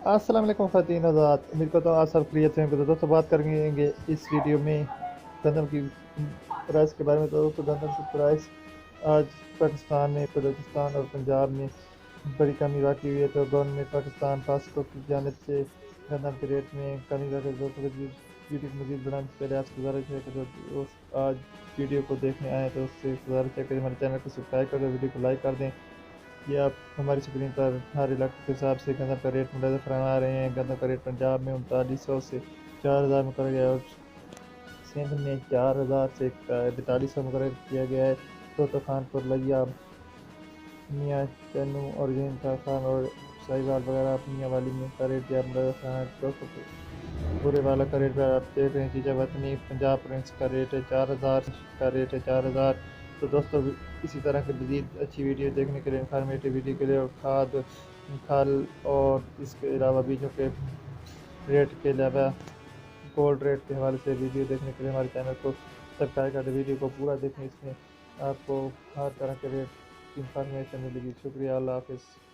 अस्सलाम वालेकुम ख़वातीन हज़रात, उम्मीद करता हूँ आप सब खैरियत से होंगे। तो दोस्तों बात करेंगे इस वीडियो में गंदम की प्राइस के बारे में। तो दोस्तों गंदम की प्राइस आज पाकिस्तान में, बलूचिस्तान और पंजाब में बड़ी कमी वाक़ई हुई है। तो गवर्नमेंट पाकिस्तान फास्को की जानिब से गंदम के रेट में कमी वाक़ई। दोस्तों वीडियो को मज़ीद बढ़ाने से पहले आपसे गुज़ारिश है कि दोस्त आज वीडियो को देखने आएँ तो उससे गुज़ारिश है कि हमारे चैनल को सब्सक्राइब कर दें, वीडियो को लाइक कर दें। ये आप हमारी स्क्रीन पर हर इलाके के हिसाब से गंदम का रेट मुलाजा फरमा रहे हैं। गंदम का रेट पंजाब में 3900 से 4000 मुकर्रर गया है और सिंध में 4000 से 4200 मुकर्रर किया गया है। तो खानपुर, लिया, मियाँ चन्नू और जिनता खान और साहिवाल वगैरह मियाँ वाली में का रेट दिया मुलाजा फरमा दोस्तों। बुरे वाला का रेट आप देख रहे हैं। जीजा वतनी पंजाब प्रिंस का रेट है 4000 का रेट है 4000। तो दोस्तों इसी तरह की मज़ीद अच्छी वीडियो देखने के लिए, इंफॉर्मेटिव वीडियो के लिए और खाल और इसके अलावा बीजों के रेट के अलावा गोल्ड रेट के हवाले से वीडियो देखने के लिए हमारे चैनल को सब्सक्राइब कर दें। वीडियो को पूरा देखें, इसमें आपको हर तरह के रेट की इंफॉर्मेशन मिलेगी। शुक्रिया, अल्लाह हाफ़िज़।